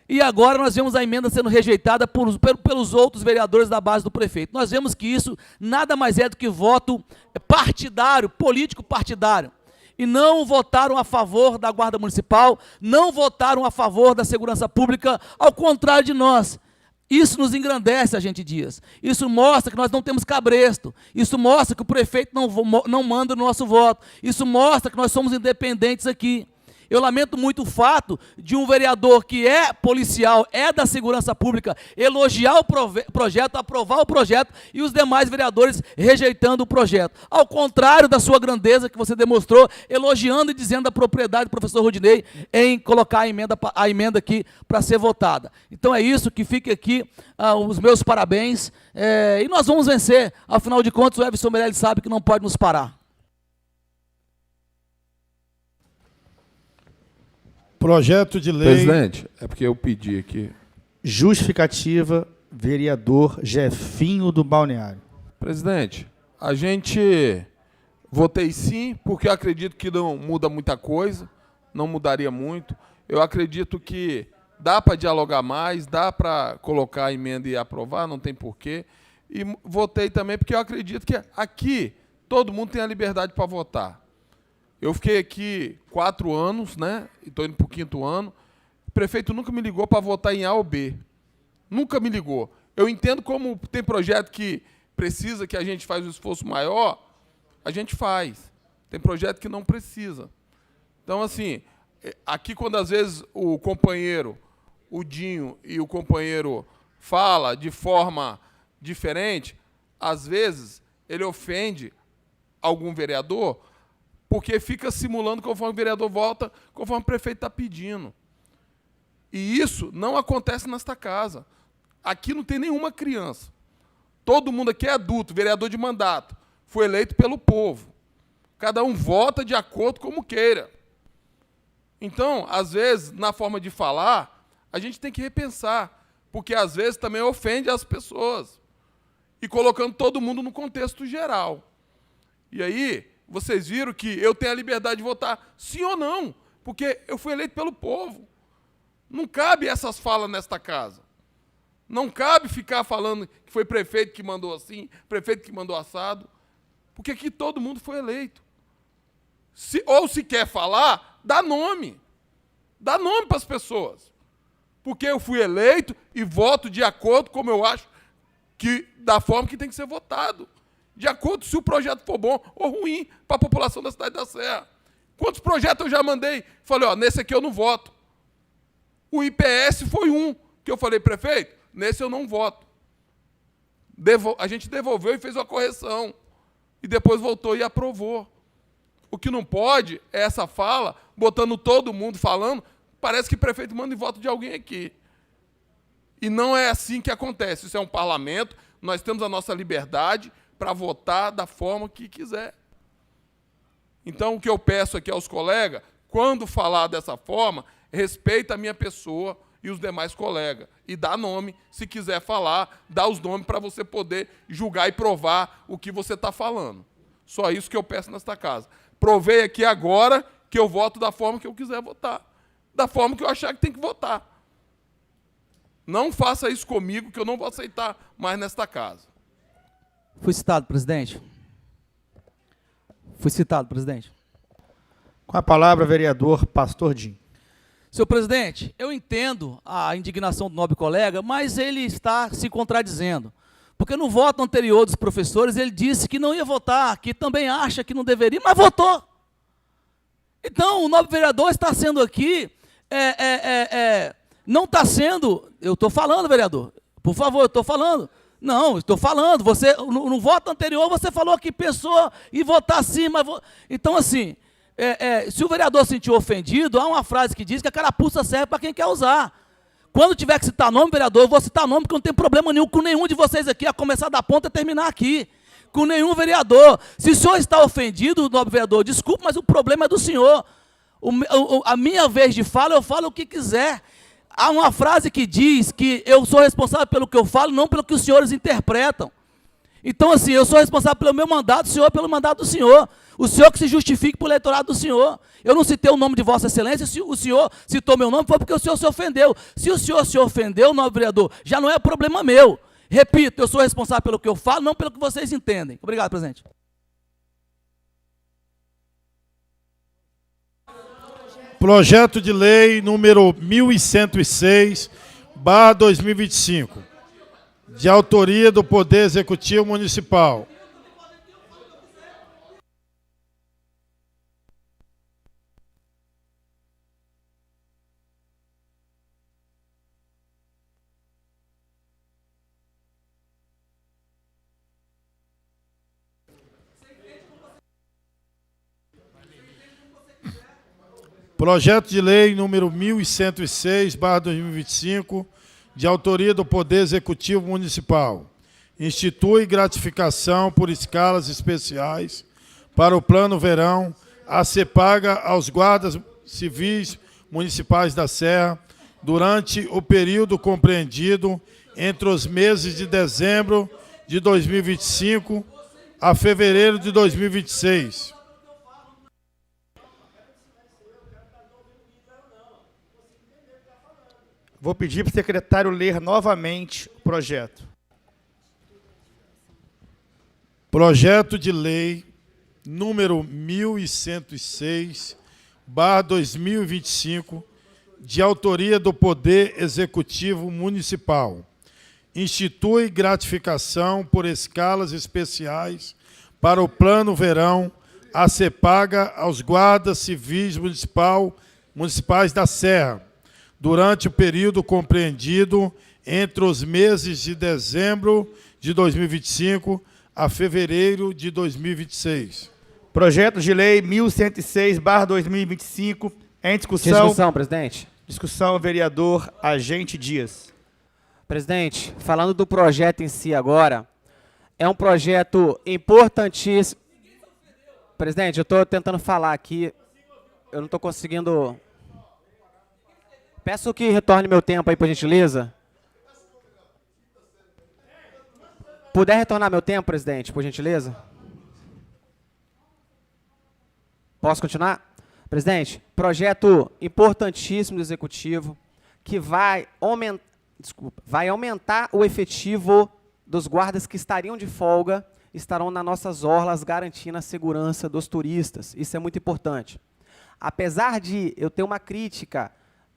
E agora nós vemos a emenda sendo rejeitada pelos outros vereadores da base do prefeito. Nós vemos que isso nada mais é do que voto partidário, político partidário. E não votaram a favor da Guarda Municipal, não votaram a favor da segurança pública, ao contrário de nós. Isso nos engrandece, Agente Dias. Isso mostra que nós não temos cabresto. Isso mostra que o prefeito não manda o nosso voto. Isso mostra que nós somos independentes aqui. Eu lamento muito o fato de um vereador que é policial, é da segurança pública, elogiar o projeto, aprovar o projeto e os demais vereadores rejeitando o projeto. Ao contrário da sua grandeza que você demonstrou, elogiando e dizendo a propriedade do professor Rudinei em colocar a emenda aqui para ser votada. Então é isso, que fique aqui os meus parabéns e nós vamos vencer. Afinal de contas, o Everson Meirelles sabe que não pode nos parar. Projeto de lei... Presidente, é porque eu pedi aqui. Justificativa, vereador Jefinho do Balneário. Presidente, a gente votei sim, porque eu acredito que não muda muita coisa, não mudaria muito. Eu acredito que dá para dialogar mais, dá para colocar a emenda e aprovar, não tem porquê. E votei também porque eu acredito que aqui todo mundo tem a liberdade para votar. Eu fiquei aqui 4 anos, né? Estou indo para o 5º ano. O prefeito nunca me ligou para votar em A ou B. Nunca me ligou. Eu entendo como tem projeto que precisa que a gente faz um esforço maior, a gente faz. Tem projeto que não precisa. Então, assim, aqui quando às vezes o companheiro, o Dinho e o companheiro fala de forma diferente, às vezes ele ofende algum vereador, porque fica simulando conforme o vereador vota, conforme o prefeito está pedindo. E isso não acontece nesta casa. Aqui não tem nenhuma criança. Todo mundo aqui é adulto, vereador de mandato. Foi eleito pelo povo. Cada um vota de acordo como queira. Então, às vezes, na forma de falar, a gente tem que repensar, porque às vezes também ofende as pessoas. E colocando todo mundo no contexto geral. E aí, vocês viram que eu tenho a liberdade de votar sim ou não, porque eu fui eleito pelo povo. Não cabe essas falas nesta casa. Não cabe ficar falando que foi prefeito que mandou assim, prefeito que mandou assado, porque aqui todo mundo foi eleito. Ou se quer falar, dá nome. Dá nome para as pessoas. Porque eu fui eleito e voto de acordo como eu acho que, da forma que tem que ser votado. De acordo se o projeto for bom ou ruim para a população da cidade da Serra. Quantos projetos eu já mandei? Falei, ó, nesse aqui eu não voto. O IPS foi um que eu falei, prefeito, nesse eu não voto. A gente devolveu e fez uma correção. E depois voltou e aprovou. O que não pode é essa fala, botando todo mundo falando, parece que o prefeito manda em voto de alguém aqui. E não é assim que acontece. Isso é um parlamento, nós temos a nossa liberdade para votar da forma que quiser. Então, o que eu peço aqui aos colegas, quando falar dessa forma, respeita a minha pessoa, e os demais colegas. E dá nome, se quiser falar, dá os nomes para você poder julgar e provar o que você está falando. Só isso que eu peço nesta casa. Provei aqui agora que eu voto da forma que eu quiser votar. Da forma que eu achar que tem que votar. Não faça isso comigo, que eu não vou aceitar mais nesta casa. Fui citado, presidente. Fui citado, presidente. Com a palavra, vereador Pastor Dinho. Senhor presidente, eu entendo a indignação do nobre colega, mas ele está se contradizendo. Porque no voto anterior dos professores, ele disse que não ia votar, que também acha que não deveria, mas votou. Então, o nobre vereador está sendo aqui, não está sendo, eu estou falando, vereador, por favor, eu estou falando. Não, estou falando, você, no voto anterior você falou que pensou em votar sim, mas... Então, assim, se o vereador se sentiu ofendido, há uma frase que diz que a carapuça serve para quem quer usar. Quando tiver que citar nome, vereador, eu vou citar nome, porque eu não tenho problema nenhum com nenhum de vocês aqui, a começar da ponta e terminar aqui. Com nenhum vereador. Se o senhor está ofendido, nobre vereador, desculpe, mas o problema é do senhor. A minha vez de fala, eu falo o que quiser. Há uma frase que diz que eu sou responsável pelo que eu falo, não pelo que os senhores interpretam. Então, assim, eu sou responsável pelo meu mandato, o senhor pelo mandato do senhor. O senhor que se justifique por eleitorado do senhor. Eu não citei o nome de Vossa Excelência, se o senhor citou meu nome, foi porque o senhor se ofendeu. Se o senhor se ofendeu, nobre vereador, já não é problema meu. Repito, eu sou responsável pelo que eu falo, não pelo que vocês entendem. Obrigado, presidente. Projeto de lei número 1106/2025, de autoria do Poder Executivo Municipal. Projeto de lei número 1106/2025, de autoria do Poder Executivo Municipal, institui gratificação por escalas especiais para o Plano Verão a ser paga aos guardas civis municipais da Serra durante o período compreendido entre os meses de dezembro de 2025 a fevereiro de 2026. Vou pedir para o secretário ler novamente o projeto. Projeto de lei número 1106/2025, de autoria do Poder Executivo Municipal, institui gratificação por escalas especiais para o Plano Verão a ser paga aos guardas civis municipais da Serra, durante o período compreendido entre os meses de dezembro de 2025 a fevereiro de 2026. Projeto de lei 1106/2025, em discussão. Discussão, presidente. Discussão, vereador Agente Dias. Presidente, falando do projeto em si agora, é um projeto importantíssimo. Presidente, eu estou tentando falar aqui, eu não estou conseguindo... Peço que retorne meu tempo aí, por gentileza. Puder retornar meu tempo, presidente, por gentileza? Posso continuar? Presidente, projeto importantíssimo do Executivo, que vai aumentar o efetivo dos guardas que estariam de folga, estarão nas nossas orlas garantindo a segurança dos turistas. Isso é muito importante. Apesar de eu ter uma crítica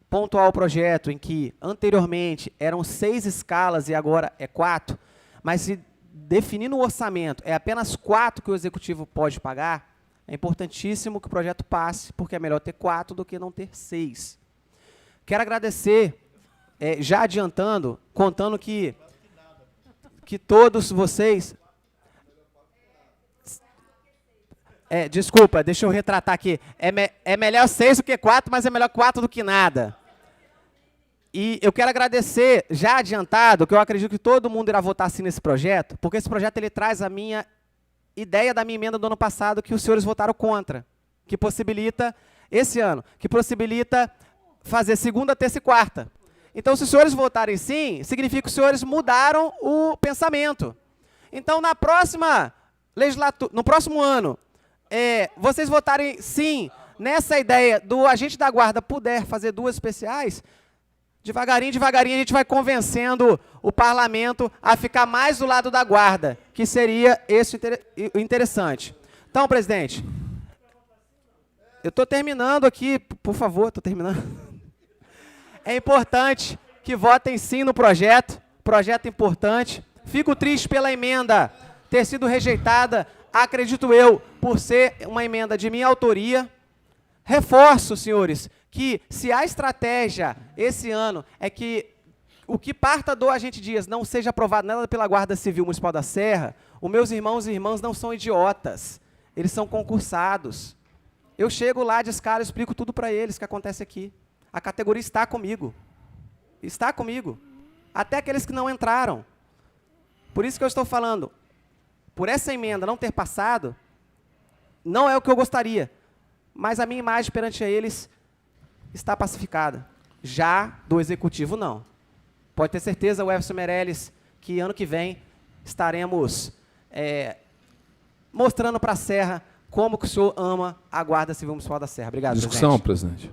pontual ao projeto, em que anteriormente eram 6 escalas e agora é 4, mas se definindo o orçamento é apenas 4 que o Executivo pode pagar, é importantíssimo que o projeto passe, porque é melhor ter 4 do que não ter 6. Quero agradecer, já adiantando, contando que todos vocês... desculpa, deixa eu retratar aqui. É melhor 6 do que 4, mas é melhor 4 do que nada. E eu quero agradecer, já adiantado, que eu acredito que todo mundo irá votar sim nesse projeto, porque esse projeto ele traz a minha ideia da minha emenda do ano passado, que os senhores votaram contra, que possibilita, esse ano, que possibilita fazer segunda, terça e quarta. Então, se os senhores votarem sim, significa que os senhores mudaram o pensamento. Então, na próxima legislatura, no próximo ano, vocês votarem sim nessa ideia do agente da guarda poder fazer 2 especiais, devagarinho, devagarinho, a gente vai convencendo o parlamento a ficar mais do lado da guarda, que seria esse o interessante. Então, presidente, eu estou terminando aqui, por favor, estou terminando. É importante que votem sim no projeto importante. Fico triste pela emenda ter sido rejeitada, acredito eu, por ser uma emenda de minha autoria. Reforço, senhores, que se a estratégia esse ano é que o que parta do agente Dias não seja aprovado nada pela Guarda Civil Municipal da Serra, os meus irmãos e irmãs não são idiotas, eles são concursados. Eu chego lá de escala e explico tudo para eles o que acontece aqui. A categoria está comigo. Está comigo. Até aqueles que não entraram. Por isso que eu estou falando, por essa emenda não ter passado, não é o que eu gostaria, mas a minha imagem perante eles está pacificada. Já do Executivo, não. Pode ter certeza, o Everson Meirelles, que ano que vem estaremos mostrando para a Serra como que o senhor ama a Guarda Civil Municipal da Serra. Obrigado, Discussão, presidente.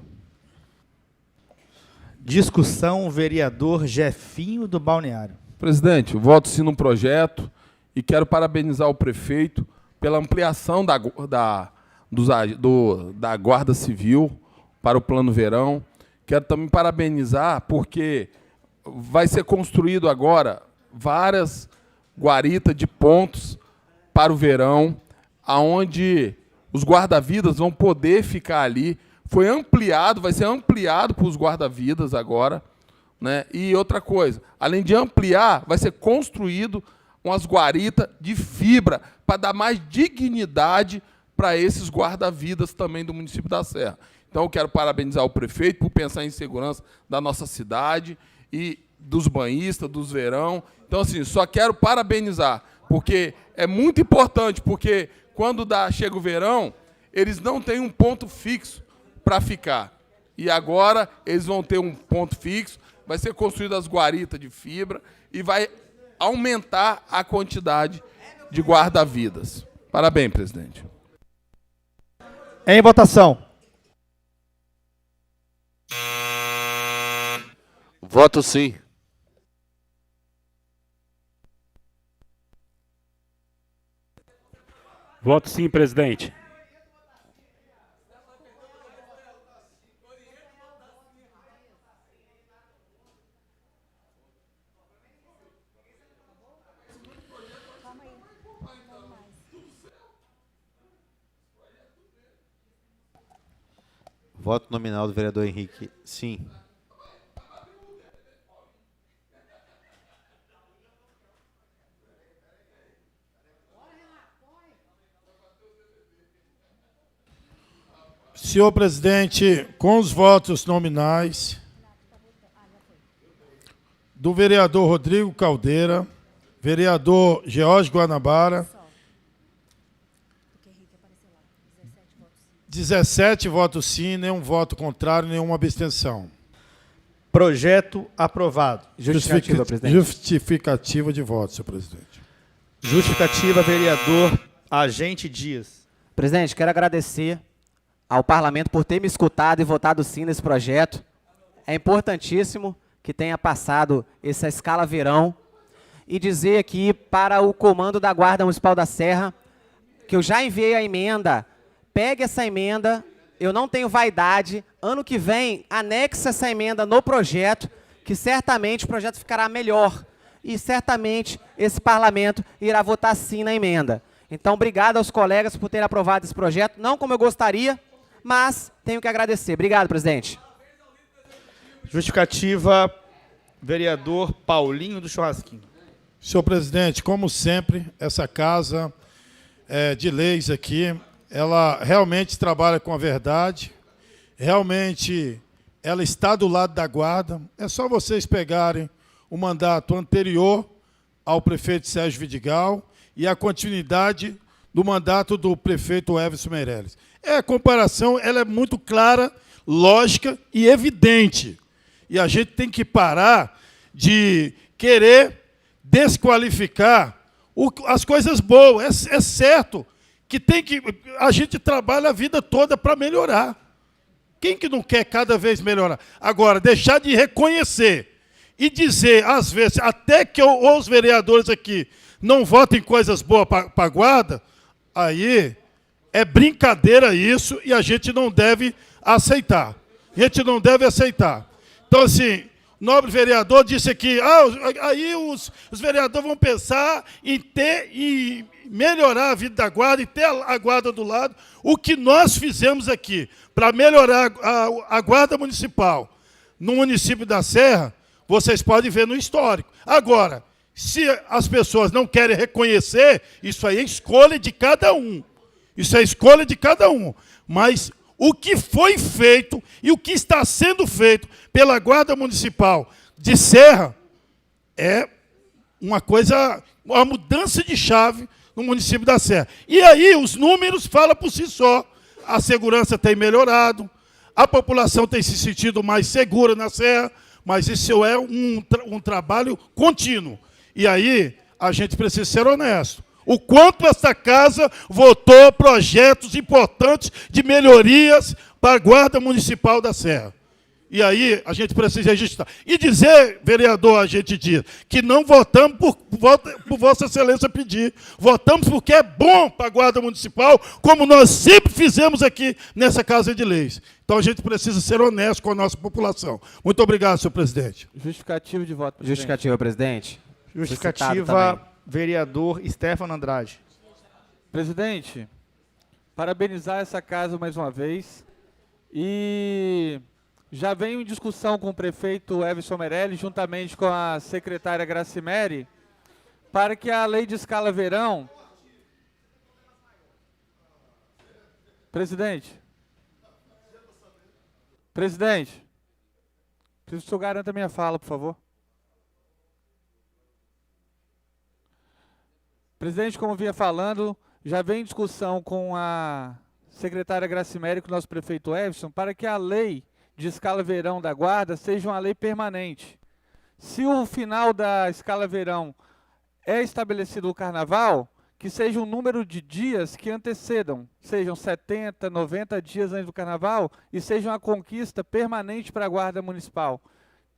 Discussão, vereador Jefinho do Balneário. Presidente, voto sim no projeto e quero parabenizar o prefeito pela ampliação da Guarda Civil para o Plano Verão. Quero também parabenizar porque vai ser construído agora várias guaritas de pontos para o verão, aonde os guarda-vidas vão poder ficar ali. Foi ampliado, vai ser ampliado para os guarda-vidas agora, né? E outra coisa, além de ampliar, vai ser construído umas guaritas de fibra para dar mais dignidade para esses guarda-vidas também do município da Serra. Então, eu quero parabenizar o prefeito por pensar em segurança da nossa cidade e dos banhistas, dos verão. Então, assim, só quero parabenizar, porque é muito importante, porque quando chega o verão, eles não têm um ponto fixo para ficar. E agora eles vão ter um ponto fixo, vai ser construída as guaritas de fibra e vai aumentar a quantidade de guarda-vidas. Parabéns, presidente. Em votação. Voto sim. Voto sim, presidente. Voto nominal do vereador Henrique, sim. Senhor presidente, com os votos nominais do vereador Rodrigo Caldeira, vereador George Guanabara, 17 votos sim, nenhum voto contrário, nenhuma abstenção. Projeto aprovado. Justificativa, presidente. Justificativa de voto, senhor presidente. Justificativa, vereador Agente Dias. Presidente, quero agradecer ao parlamento por ter me escutado e votado sim nesse projeto. É importantíssimo que tenha passado essa escala verão e dizer aqui para o comando da Guarda Municipal da Serra que eu já enviei a emenda. Pegue essa emenda, eu não tenho vaidade, ano que vem anexe essa emenda no projeto, que certamente o projeto ficará melhor e certamente esse parlamento irá votar sim na emenda. Então, obrigado aos colegas por terem aprovado esse projeto, não como eu gostaria, mas tenho que agradecer. Obrigado, presidente. Justificativa, vereador Paulinho do Churrasquinho. Senhor presidente, como sempre, essa casa de leis aqui, ela realmente trabalha com a verdade, realmente ela está do lado da guarda. É só vocês pegarem o mandato anterior ao prefeito Sérgio Vidigal e a continuidade do mandato do prefeito Everson Meirelles. A comparação ela é muito clara, lógica e evidente. E a gente tem que parar de querer desqualificar as coisas boas. É certo que a gente trabalha a vida toda para melhorar. Quem que não quer cada vez melhorar? Agora, deixar de reconhecer e dizer, às vezes, até que os vereadores aqui não votem coisas boas para a guarda, aí é brincadeira isso e a gente não deve aceitar. A gente não deve aceitar. Então, assim, o nobre vereador disse aqui, aí os vereadores vão pensar em melhorar a vida da guarda e ter a guarda do lado. O que nós fizemos aqui para melhorar a guarda municipal no município da Serra, vocês podem ver no histórico. Agora, se as pessoas não querem reconhecer, isso aí é escolha de cada um. Isso é escolha de cada um. Mas o que foi feito e o que está sendo feito pela Guarda Municipal de Serra é uma mudança de chave no município da Serra. E aí os números falam por si só. A segurança tem melhorado, a população tem se sentido mais segura na Serra, mas isso é um trabalho contínuo. E aí a gente precisa ser honesto. O quanto esta casa votou projetos importantes de melhorias para a Guarda Municipal da Serra. E aí a gente precisa registrar. E dizer, vereador, a gente diz, que não votamos por Vossa Excelência pedir. Votamos porque é bom para a Guarda Municipal, como nós sempre fizemos aqui nessa Casa de Leis. Então a gente precisa ser honesto com a nossa população. Muito obrigado, senhor presidente. Justificativo de voto, presidente. Justificativa, presidente. Justificativa, vereador Stefano Andrade. Presidente, parabenizar essa casa mais uma vez. E já venho em discussão com o prefeito Everson Meirelles, juntamente com a secretária Gracimere, para que a lei de escala verão... Presidente, preciso que o senhor garanta a minha fala, por favor. Presidente, como vinha falando, já vem em discussão com a secretária Gracimere e com o nosso prefeito Everson, para que a lei de escala verão da guarda seja uma lei permanente. Se o final da escala verão é estabelecido o carnaval, que seja um número de dias que antecedam, sejam 70, 90 dias antes do carnaval, e seja uma conquista permanente para a guarda municipal,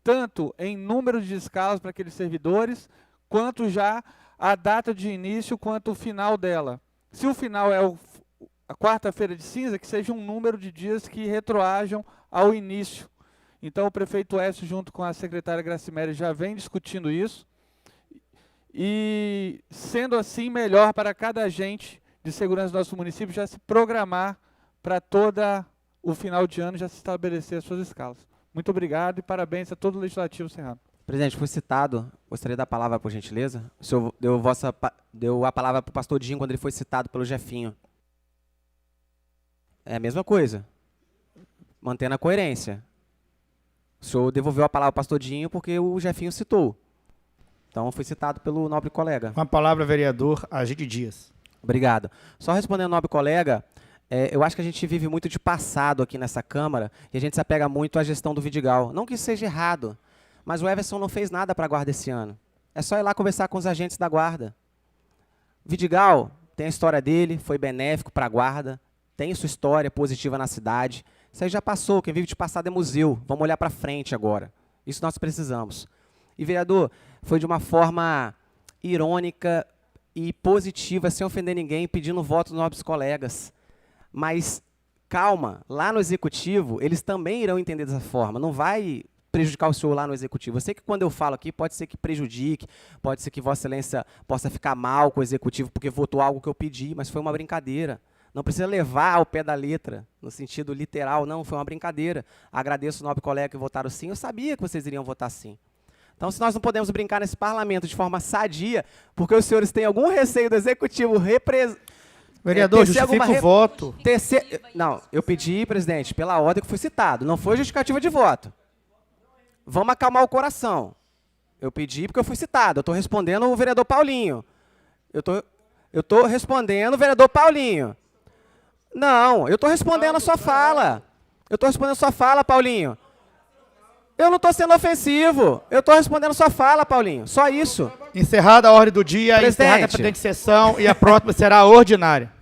tanto em número de escalas para aqueles servidores, quanto já a data de início, quanto o final dela. Se o final é a quarta-feira de cinza, que seja um número de dias que retroajam ao início. Então, o prefeito Écio, junto com a secretária Gracimere, já vem discutindo isso. E, sendo assim, melhor para cada agente de segurança do nosso município já se programar para todo o final de ano já se estabelecer as suas escalas. Muito obrigado e parabéns a todo o Legislativo serrano. Presidente, foi citado, gostaria da palavra, por gentileza. O senhor deu a palavra para o pastor Dinho quando ele foi citado pelo Jefinho. É a mesma coisa, mantendo a coerência. O senhor devolveu a palavra ao pastor Dinho porque o Jefinho citou. Então, foi citado pelo nobre colega. Com a palavra, vereador Agide Dias. Obrigado. Só respondendo ao nobre colega, eu acho que a gente vive muito de passado aqui nessa Câmara e a gente se apega muito à gestão do Vidigal. Não que isso seja errado, mas o Everson não fez nada para a guarda esse ano. É só ir lá conversar com os agentes da guarda. Vidigal tem a história dele, foi benéfico para a guarda, tem sua história positiva na cidade. Isso aí já passou, quem vive de passado é museu. Vamos olhar para frente agora. Isso nós precisamos. E, vereador, foi de uma forma irônica e positiva, sem ofender ninguém, pedindo voto dos nobres colegas. Mas, calma, lá no Executivo, eles também irão entender dessa forma. Não vai prejudicar o senhor lá no Executivo. Eu sei que quando eu falo aqui, pode ser que prejudique, pode ser que Vossa Excelência possa ficar mal com o Executivo porque votou algo que eu pedi, mas foi uma brincadeira. Não precisa levar ao pé da letra, no sentido literal, não, foi uma brincadeira. Agradeço o nobre colega que votaram sim, eu sabia que vocês iriam votar sim. Então, se nós não podemos brincar nesse parlamento de forma sadia, porque os senhores têm algum receio do Executivo Vereador, justifica o voto. Não, eu pedi, presidente, pela ordem que foi citado, não foi justificativa de voto. Vamos acalmar o coração. Eu pedi porque eu fui citado, eu estou respondendo o vereador Paulinho. Eu estou respondendo o vereador Paulinho. Não, eu estou respondendo a sua fala. Eu estou respondendo a sua fala, Paulinho. Eu não estou sendo ofensivo. Eu estou respondendo sua fala, Paulinho. Só isso. Encerrada a ordem do dia, encerrada a presente sessão e a próxima será ordinária.